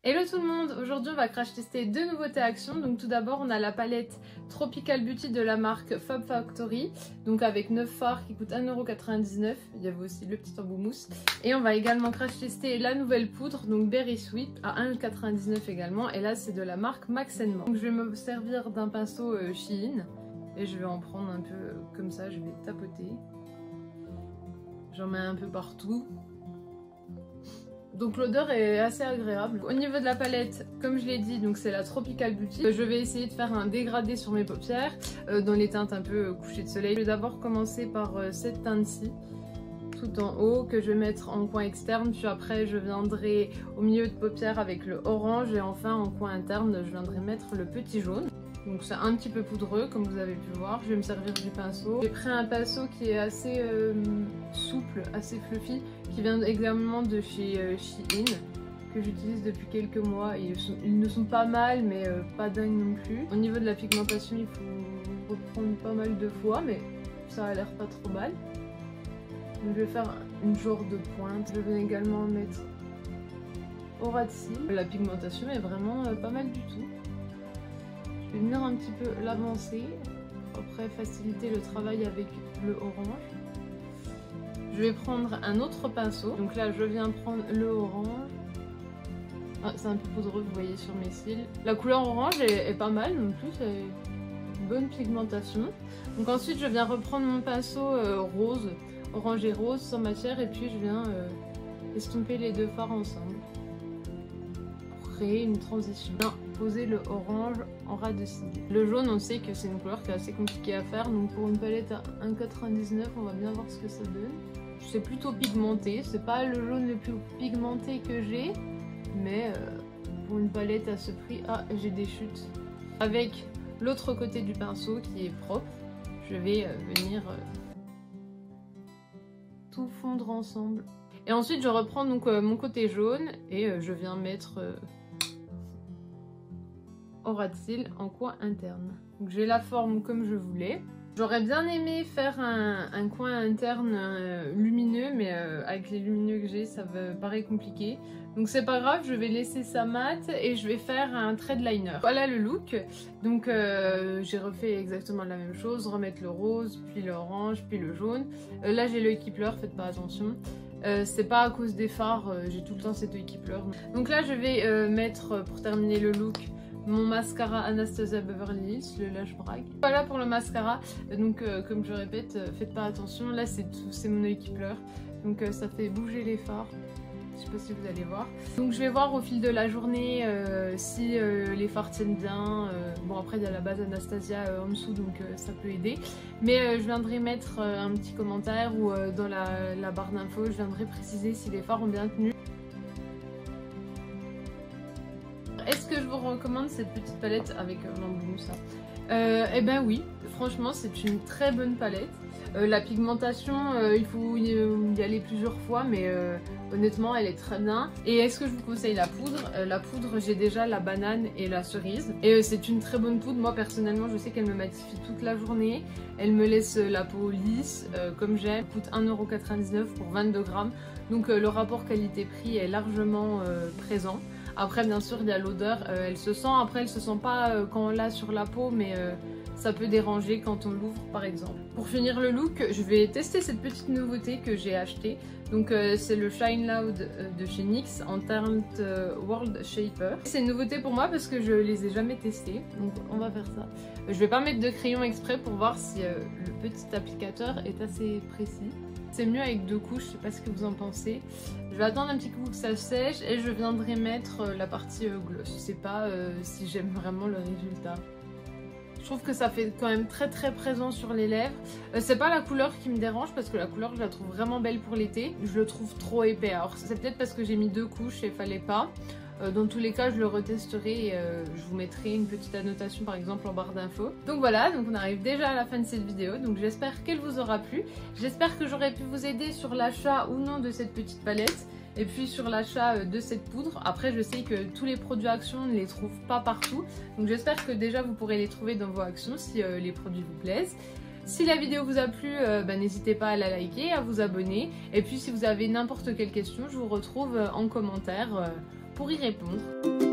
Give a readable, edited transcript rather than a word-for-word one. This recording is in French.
Hello tout le monde, aujourd'hui on va crash tester deux nouveautés Action. Donc tout d'abord on a la palette Tropical Beauty de la marque Fab Factory, donc avec 9 fards qui coûtent 1,99€, il y avait aussi le petit embout mousse. Et on va également crash tester la nouvelle poudre, donc Berry Sweet à 1,99€ également, et là c'est de la marque Max & More. Donc je vais me servir d'un pinceau Shein et je vais en prendre un peu comme ça, je vais tapoter. J'en mets un peu partout. Donc l'odeur est assez agréable. Au niveau de la palette, comme je l'ai dit, donc c'est la Tropical Beauty. Je vais essayer de faire un dégradé sur mes paupières dans les teintes un peu couchées de soleil. Je vais d'abord commencer par cette teinte-ci, tout en haut, que je vais mettre en coin externe. Puis après je viendrai au milieu de paupières avec le orange. Et enfin en coin interne, je viendrai mettre le petit jaune. Donc c'est un petit peu poudreux comme vous avez pu voir. Je vais me servir du pinceau. J'ai pris un pinceau qui est assez souple, assez fluffy, qui vient également de chez Shein, que j'utilise depuis quelques mois. Ils ne sont pas mal, mais pas dingue non plus. Au niveau de la pigmentation, il faut reprendre pas mal de fois, mais ça a l'air pas trop mal. Donc, je vais faire une genre de pointe. Je vais également mettre au ras de cils. La pigmentation est vraiment pas mal du tout. Je vais venir un petit peu l'avancer, après faciliter le travail avec le orange. Je vais prendre un autre pinceau, donc là je viens prendre le orange. Ah, c'est un peu poudreux, vous voyez sur mes cils. La couleur orange est pas mal non plus, c'est une bonne pigmentation. Donc ensuite je viens reprendre mon pinceau rose, orange et rose sans matière, et puis je viens estomper les deux fards ensemble pour créer une transition. Poser le orange en ras de cils. Le jaune, on sait que c'est une couleur qui est assez compliquée à faire, donc pour une palette à 1,99€, on va bien voir ce que ça donne. C'est plutôt pigmenté, c'est pas le jaune le plus pigmenté que j'ai, mais pour une palette à ce prix, j'ai des chutes. Avec l'autre côté du pinceau qui est propre, je vais venir tout fondre ensemble. Et ensuite je reprends donc mon côté jaune et je viens mettre au ras de cils en coin interne. Donc j'ai la forme comme je voulais. J'aurais bien aimé faire un coin interne lumineux, mais avec les lumineux que j'ai, ça me paraît compliqué. Donc c'est pas grave, je vais laisser ça mat et je vais faire un trait de liner. Voilà le look. Donc j'ai refait exactement la même chose, remettre le rose, puis l'orange, puis le jaune. Là j'ai l'œil qui pleure, faites pas attention. C'est pas à cause des fards, j'ai tout le temps cet œil qui pleure. Donc là je vais mettre, pour terminer le look, mon mascara Anastasia Beverly Hills, le Lash Brag. Voilà pour le mascara, donc comme je répète, faites pas attention, là c'est mon œil qui pleure, donc ça fait bouger les fards, je sais pas si vous allez voir. Donc je vais voir au fil de la journée si les fards tiennent bien. Bon après il y a la base Anastasia en dessous, donc ça peut aider, mais je viendrai mettre un petit commentaire ou dans la barre d'infos, je viendrai préciser si les fards ont bien tenu. Est-ce que je vous recommande cette petite palette avec l'embout mousse? Eh ben oui, franchement c'est une très bonne palette. La pigmentation, il faut y aller plusieurs fois, mais honnêtement elle est très bien. Et est-ce que je vous conseille la poudre? La poudre, j'ai déjà la banane et la cerise. Et c'est une très bonne poudre, moi personnellement je sais qu'elle me matifie toute la journée. Elle me laisse la peau lisse, comme j'aime. Elle coûte 1,99€ pour 22 grammes. Donc le rapport qualité-prix est largement présent. Après bien sûr il y a l'odeur, elle se sent, après elle se sent pas quand on l'a sur la peau, mais ça peut déranger quand on l'ouvre par exemple. Pour finir le look, je vais tester cette petite nouveauté que j'ai achetée. Donc c'est le Shine Loud de chez NYX en teinte World Shaper. C'est une nouveauté pour moi parce que je les ai jamais testées, donc on va faire ça. Je vais pas mettre de crayon exprès pour voir si le petit applicateur est assez précis. C'est mieux avec deux couches, je sais pas ce que vous en pensez. Je vais attendre un petit coup que ça sèche et je viendrai mettre la partie gloss. Je sais pas si j'aime vraiment le résultat. Je trouve que ça fait quand même très présent sur les lèvres. C'est pas la couleur qui me dérange parce que la couleur je la trouve vraiment belle pour l'été. Je le trouve trop épais. Alors c'est peut-être parce que j'ai mis deux couches et il fallait pas. Dans tous les cas je le retesterai et je vous mettrai une petite annotation par exemple en barre d'infos. Donc voilà, donc on arrive déjà à la fin de cette vidéo, donc j'espère qu'elle vous aura plu. J'espère que j'aurai pu vous aider sur l'achat ou non de cette petite palette et puis sur l'achat de cette poudre. Après je sais que tous les produits Action on ne les trouve pas partout, donc j'espère que déjà vous pourrez les trouver dans vos actions si les produits vous plaisent. Si la vidéo vous a plu, n'hésitez pas à la liker, à vous abonner. Et puis si vous avez n'importe quelle question, je vous retrouve en commentaire pour y répondre.